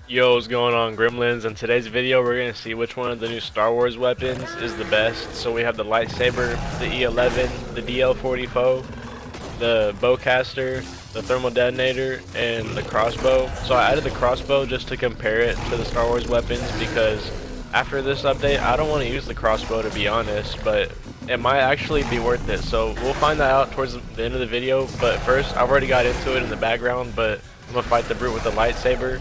Yo, what's going on, Gremlins? In today's video, we're going to see which one of the new Star Wars weapons is the best. So we have the lightsaber, the E11, the DL44, the bowcaster, the thermal detonator, and the crossbow. So I added the crossbow just to compare it to the Star Wars weapons because after this update, I don't want to use the crossbow to be honest, but it might actually be worth it. So we'll find that out towards the end of the video, but first, I've already got into it in the background, but I'm going to fight the brute with the lightsaber.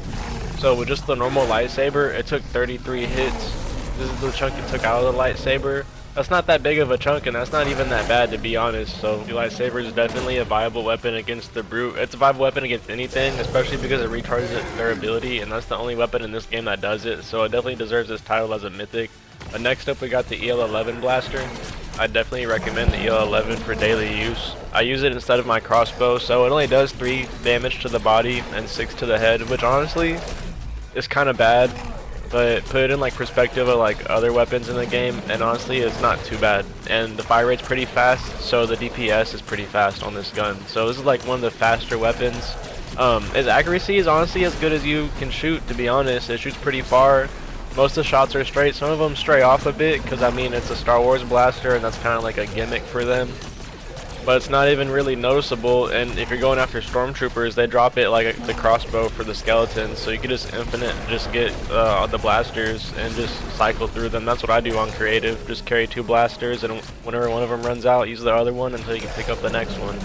So with just the normal lightsaber, it took 33 hits. This is the chunk it took out of the lightsaber. That's not that big of a chunk, and that's not even that bad to be honest. So the lightsaber is definitely a viable weapon against the brute. It's a viable weapon against anything, especially because it recharges its durability, and that's the only weapon in this game that does it. So it definitely deserves this title as a mythic. Next up, we got the EL11 blaster. I definitely recommend the EL11 for daily use. I use it instead of my crossbow, so it only does 3 damage to the body and 6 to the head, which honestly is kind of bad, but put it in like perspective of like other weapons in the game, and honestly it's not too bad. And the fire rate's pretty fast, so the DPS is pretty fast on this gun. So this is like one of the faster weapons. Its accuracy is honestly as good as you can shoot, to be honest. It shoots pretty far. Most of the shots are straight. Some of them stray off a bit because I mean it's a Star Wars blaster and that's kind of like a gimmick for them, but it's not even really noticeable. And if you're going after stormtroopers, they drop it like the crossbow for the skeletons, so you can just just get the blasters and just cycle through them. That's what I do on creative, just carry 2 blasters, and whenever one of them runs out, use the other one until you can pick up the next one.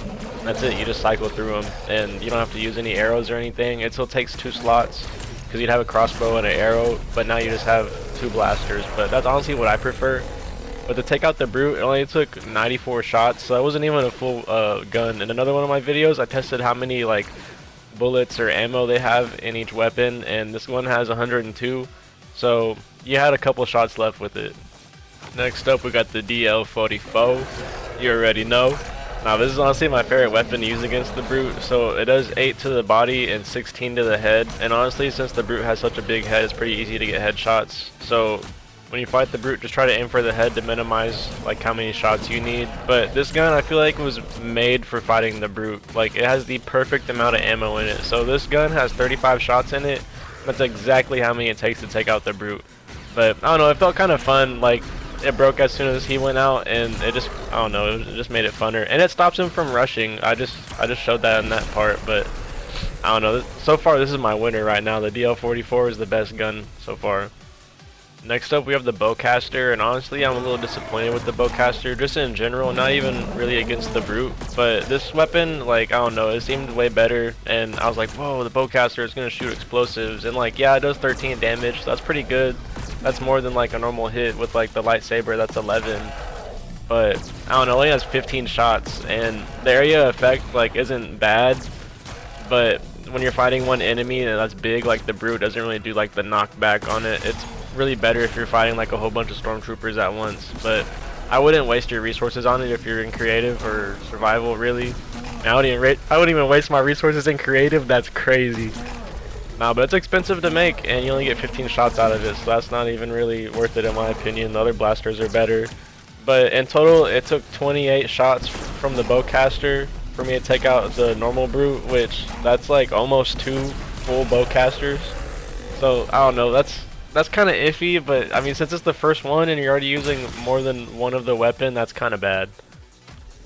That's it, you just cycle through them, and you don't have to use any arrows or anything. It still takes 2 slots because you'd have a crossbow and an arrow, but now you just have 2 blasters. But that's honestly what I prefer. But to take out the brute, it only took 94 shots, so that wasn't even a full gun. In another one of my videos, I tested how many like bullets or ammo they have in each weapon, and this one has 102, so you had a couple shots left with it. Next up, we got the DL44. You already know. Now this is honestly my favorite weapon to use against the brute. So it does 8 to the body and 16 to the head, and honestly since the brute has such a big head, it's pretty easy to get headshots. So when you fight the brute, just try to aim for the head to minimize like how many shots you need. But this gun, I feel like, was made for fighting the brute. Like, it has the perfect amount of ammo in it. So this gun has 35 shots in it. That's exactly how many it takes to take out the brute. But I don't know, it felt kind of fun. Like, it broke as soon as he went out, and it just, I don't know, it just made it funner. And it stops him from rushing. I just showed that in that part, but I don't know. So far, this is my winner right now. The DL44 is the best gun so far. Next up, we have the bowcaster, and honestly I'm a little disappointed with the bowcaster, just in general, not even really against the brute, but this weapon, like, I don't know, it seemed way better, and I was like, whoa, the bowcaster is gonna shoot explosives, and like, yeah, it does 13 damage, so that's pretty good. That's more than like a normal hit with like the lightsaber, that's 11, but I don't know, it only has 15 shots, and the area effect like isn't bad, but when you're fighting one enemy and that's big, like the brute doesn't really do like the knockback on it. It's really better if you're fighting like a whole bunch of stormtroopers at once, but I wouldn't waste your resources on it if you're in creative or survival, really. I wouldn't even waste my resources in creative. That's crazy. Nah, but it's expensive to make, and you only get 15 shots out of it, so that's not even really worth it in my opinion. The other blasters are better. But in total, it took 28 shots from the bowcaster for me to take out the normal brute, which that's like almost 2 full bowcasters. So I don't know, that's kind of iffy, but I mean, since it's the first one and you're already using more than one of the weapon, that's kind of bad.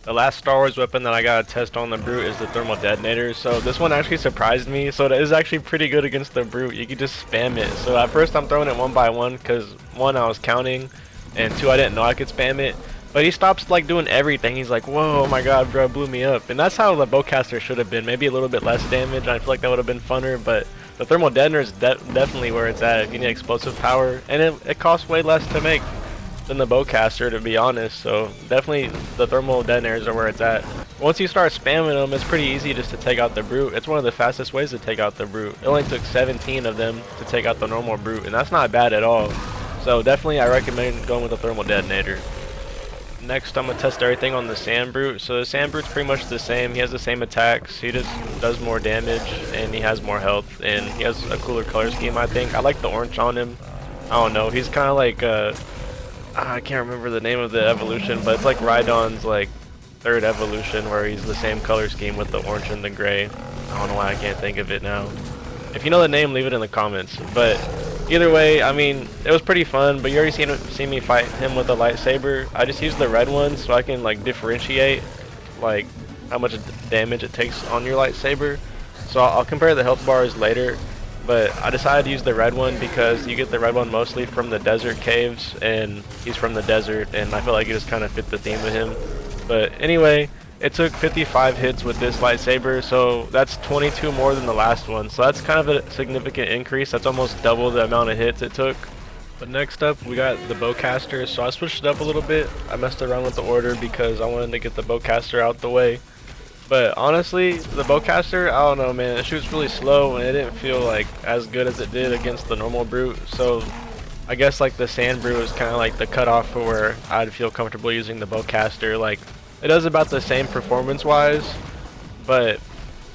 The last Star Wars weapon that I gotta test on the brute is the thermal detonator. So this one actually surprised me. So it is actually pretty good against the brute. You can just spam it. So at first I'm throwing it one by one because 1, I was counting, and 2, I didn't know I could spam it. But he stops like doing everything. He's like, whoa, oh my god, bro, blew me up. And that's how the bowcaster should have been. Maybe a little bit less damage. I feel like that would have been funner, but the thermal detonator is definitely where it's at if you need explosive power. And it costs way less to make than the bowcaster, to be honest. So definitely the thermal detonators are where it's at. Once you start spamming them, it's pretty easy just to take out the brute. It's one of the fastest ways to take out the brute. It only took 17 of them to take out the normal brute, and that's not bad at all. So definitely I recommend going with the thermal detonator. Next, I'm gonna test everything on the sand brute. So the sand brute's pretty much the same. He has the same attacks. He just does more damage, and he has more health, and he has a cooler color scheme, I think. I like the orange on him. I don't know. He's kind of like I can't remember the name of the evolution, but it's like Rhydon's like 3rd evolution, where he's the same color scheme with the orange and the gray. I don't know why I can't think of it now. If you know the name, leave it in the comments. But either way, I mean, it was pretty fun. But you already seen me fight him with a lightsaber. I just used the red one so I can like differentiate like how much damage it takes on your lightsaber. So I'll compare the health bars later. But I decided to use the red one because you get the red one mostly from the desert caves, and he's from the desert, and I feel like it just kind of fit the theme of him. But anyway, it took 55 hits with this lightsaber, so that's 22 more than the last one. So that's kind of a significant increase. That's almost double the amount of hits it took. But next up, we got the bowcaster. So I switched it up a little bit. I messed around with the order because I wanted to get the bowcaster out the way. But honestly, the bowcaster, I don't know, man, it shoots really slow and it didn't feel like as good as it did against the normal brute. So I guess like the sand brute is kind of like the cutoff for where I'd feel comfortable using the bowcaster. Like it does about the same performance wise, but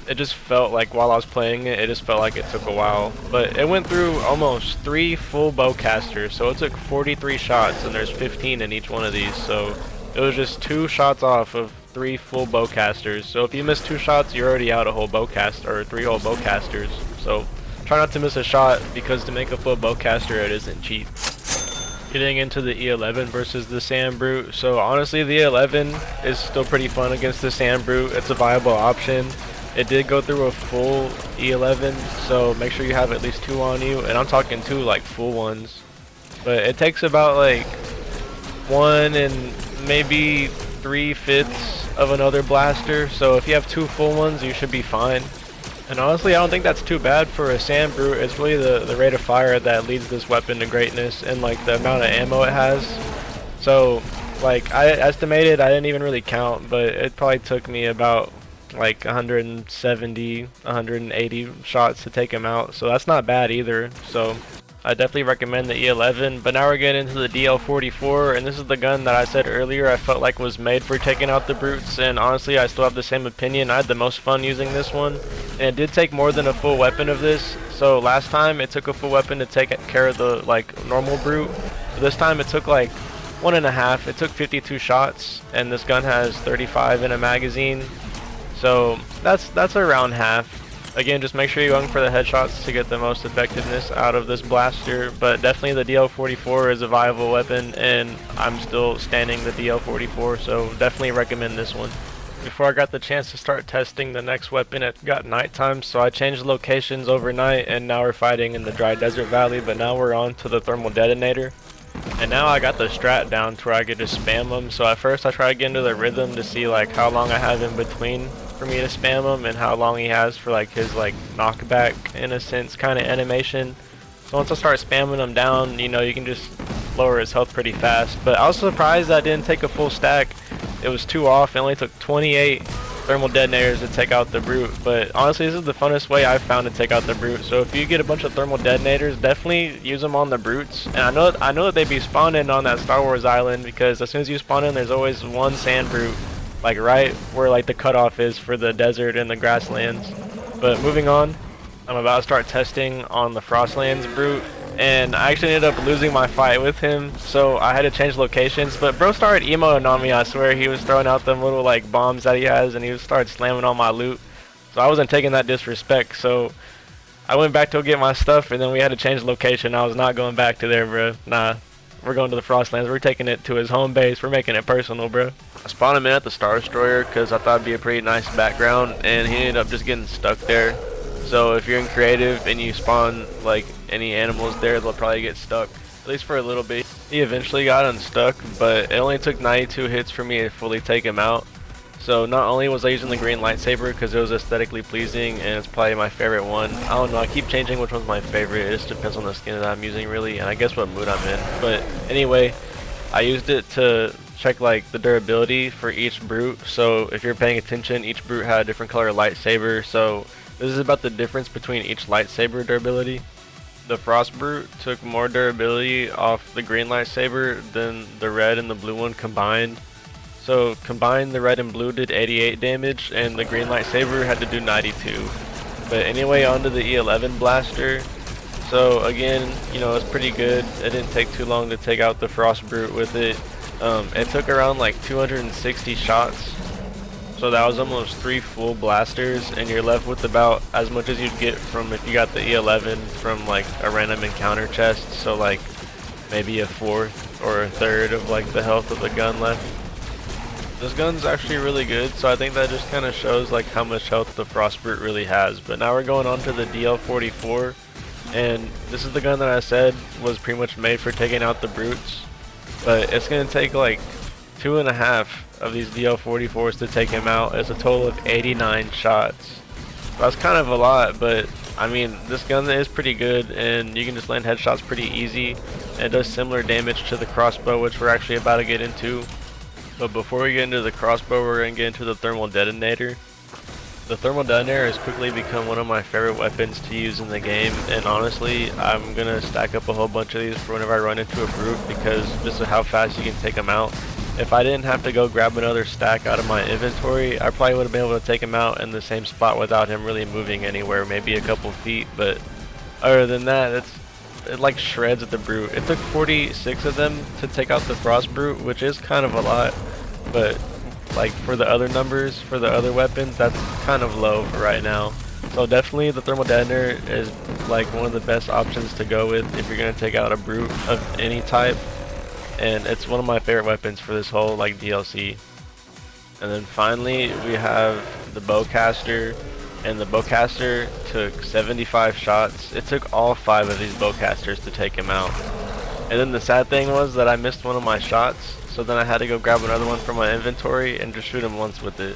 it just felt like while I was playing it, it just felt like it took a while. But it went through almost 3 full bowcasters, so it took 43 shots and there's 15 in each one of these. So it was just 2 shots off of 3 full bowcasters. So if you miss 2 shots, you're already out a whole bowcaster, or 3 whole bowcasters. So try not to miss a shot, because to make a full bowcaster, it isn't cheap. Getting into the E11 versus the Sand Brute. So honestly, the E11 is still pretty fun against the Sand Brute. It's a viable option. It did go through a full E11, so make sure you have at least 2 on you, and I'm talking 2 like full ones. But it takes about like 1 and maybe 3/5 of another blaster, so if you have 2 full ones, you should be fine. And honestly, I don't think that's too bad for a Sand Brute. It's really the rate of fire that leads this weapon to greatness, and like the amount of ammo it has. So like I estimated, I didn't even really count, but it probably took me about like 170, 180 shots to take him out, so that's not bad either. So I definitely recommend the E11. But now we're getting into the DL44, and this is the gun that I said earlier I felt like was made for taking out the brutes, and honestly I still have the same opinion. I had the most fun using this one, and it did take more than a full weapon of this. So last time it took a full weapon to take care of the like normal brute, but this time it took like 1.5. It took 52 shots, and this gun has 35 in a magazine, so that's around half. Again, just make sure you're going for the headshots to get the most effectiveness out of this blaster. But definitely the DL44 is a viable weapon, and I'm still standing the DL44, so definitely recommend this one. Before I got the chance to start testing the next weapon, it got nighttime, so I changed locations overnight, and now we're fighting in the dry desert valley. But now we're on to the thermal detonator. And now I got the strat down to where I could just spam them. So at first I tried to get into the rhythm to see like how long I have in between for me to spam him, and how long he has for like his like knockback in a sense kind of animation. So once I start spamming him down, you know, you can just lower his health pretty fast. But I was surprised I didn't take a full stack. It was 2 off. It only took 28 thermal detonators to take out the brute. But honestly, this is the funnest way I've found to take out the brute. So if you get a bunch of thermal detonators, definitely use them on the brutes. And I know that they be spawning on that Star Wars island, because as soon as you spawn in, there's always one sand brute like right where like the cutoff is for the desert and the grasslands. But moving on, I'm about to start testing on the Frostlands brute, and I actually ended up losing my fight with him, so I had to change locations. But bro started emoting on me. I swear, he was throwing out them little like bombs that he has, and he started slamming on my loot, so I wasn't taking that disrespect. So I went back to go get my stuff, and then we had to change location. I was not going back to there, bro. Nah, we're going to the Frostlands. We're taking it to his home base. We're making it personal, bro. I spawned him in at the Star Destroyer because I thought it'd be a pretty nice background, and he ended up just getting stuck there. So if you're in creative and you spawn like any animals there, they'll probably get stuck, at least for a little bit. He eventually got unstuck, but it only took 92 hits for me to fully take him out. So not only was I using the green lightsaber because it was aesthetically pleasing and it's probably my favorite one. I don't know, I keep changing which one's my favorite. It just depends on the skin that I'm using really, and I guess what mood I'm in. But anyway, I used it to check like the durability for each brute. So if you're paying attention, each brute had a different color lightsaber. So this is about the difference between each lightsaber durability. The Frost Brute took more durability off the green lightsaber than the red and the blue one combined. So combined, the red and blue did 88 damage, and the green lightsaber had to do 92. But anyway, onto the E11 blaster. So again, you know, it's pretty good. It didn't take too long to take out the Frost Brute with it. It took around like 260 shots. So that was almost 3 full blasters, and you're left with about as much as you'd get from if you got the E11 from like a random encounter chest. So like maybe a fourth or a third of like the health of the gun left. This gun's actually really good, so I think that just kind of shows like how much health the Frostbrute really has. But now we're going on to the DL44, and this is the gun that I said was pretty much made for taking out the brutes. But it's gonna take like 2.5 of these DL44s to take him out. It's a total of 89 shots. That's kind of a lot, but I mean, this gun is pretty good, and you can just land headshots pretty easy. And it does similar damage to the crossbow, which we're actually about to get into. But before we get into the crossbow, we're going to get into the thermal detonator. The thermal detonator has quickly become one of my favorite weapons to use in the game, and honestly, I'm going to stack up a whole bunch of these for whenever I run into a brute, because just of how fast you can take them out. If I didn't have to go grab another stack out of my inventory, I probably would have been able to take him out in the same spot without him really moving anywhere, maybe a couple feet. But other than that, it like shreds at the brute. It took 46 of them to take out the frost brute, which is kind of a lot, but like for the other numbers, for the other weapons, that's kind of low for right now. So definitely the thermal detonator is like one of the best options to go with if you're going to take out a brute of any type. And it's one of my favorite weapons for this whole like DLC. And then finally we have the bowcaster, and the bowcaster took 75 shots. It took all 5 of these bowcasters to take him out. And then the sad thing was that I missed one of my shots, so then I had to go grab another one from my inventory and just shoot him once with it.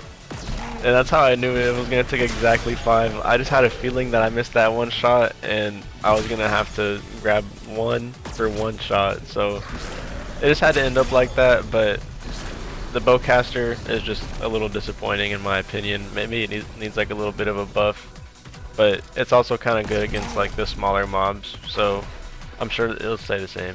And that's how I knew it was gonna take exactly 5. I just had a feeling that I missed that one shot, and I was gonna have to grab one for one shot. So it just had to end up like that, but the bowcaster is just a little disappointing in my opinion. Maybe it needs like a little bit of a buff, but it's also kind of good against like the smaller mobs, so I'm sure it'll stay the same.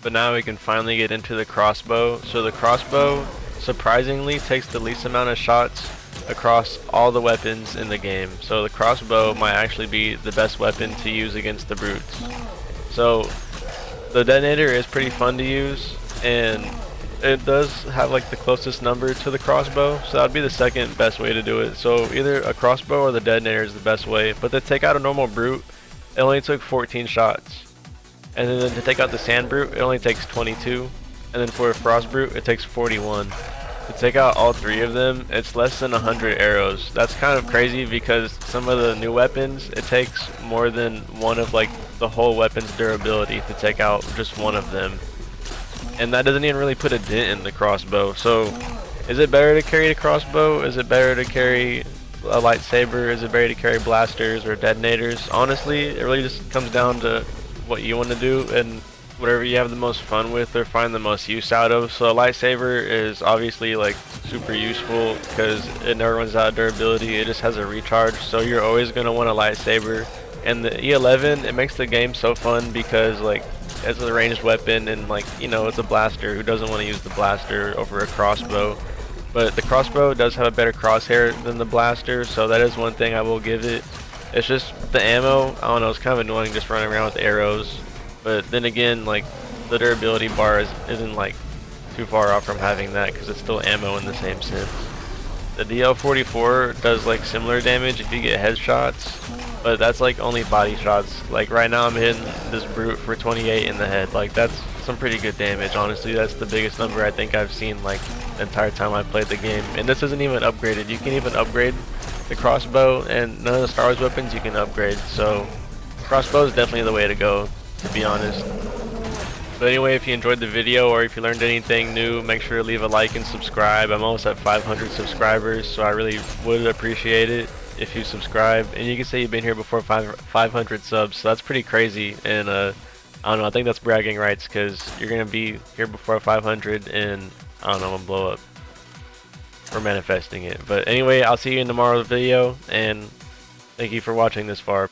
But now we can finally get into the crossbow. So the crossbow surprisingly takes the least amount of shots across all the weapons in the game. So the crossbow might actually be the best weapon to use against the brutes. So the detonator is pretty fun to use, and it does have like the closest number to the crossbow, so that would be the second best way to do it. So either a crossbow or the detonator is the best way. But to take out a normal brute, it only took 14 shots. And then to take out the sand brute, it only takes 22. And then for a frost brute, it takes 41. To take out all 3 of them, it's less than 100 arrows. That's kind of crazy because some of the new weapons, it takes more than one of like the whole weapon's durability to take out just one of them. And that doesn't even really put a dent in the crossbow. So is it better to carry the crossbow? Is it better to carry a lightsaber? Is it better to carry blasters or detonators? Honestly, it really just comes down to what you want to do and whatever you have the most fun with or find the most use out of. So a lightsaber is obviously like super useful because it never runs out of durability. It just has a recharge, so you're always going to want a lightsaber. And the E11, it makes the game so fun because like it's a ranged weapon, and like, you know, it's a blaster. Who doesn't want to use the blaster over a crossbow? But the crossbow does have a better crosshair than the blaster, so that is one thing I will give it. It's just the ammo, I don't know, it's kind of annoying just running around with arrows. But then again, like the durability bar isn't like too far off from having that because it's still ammo in the same sense. The DL44 does like similar damage if you get headshots, but that's like only body shots. Like right now I'm hitting this brute for 28 in the head. Like that's some pretty good damage. Honestly, that's the biggest number I think I've seen like the entire time I played the game. And this isn't even upgraded. You can even upgrade the crossbow, and none of the Star Wars weapons you can upgrade. So crossbow is definitely the way to go, to be honest. But anyway, if you enjoyed the video or if you learned anything new, make sure to leave a like and subscribe. I'm almost at 500 subscribers, so I really would appreciate it if you subscribe. And you can say you've been here before 500 subs, so that's pretty crazy. And I don't know, I think that's bragging rights because you're gonna be here before 500, and I don't know, I'm gonna blow up. We're manifesting it. But anyway, I'll see you in tomorrow's video, and thank you for watching this far.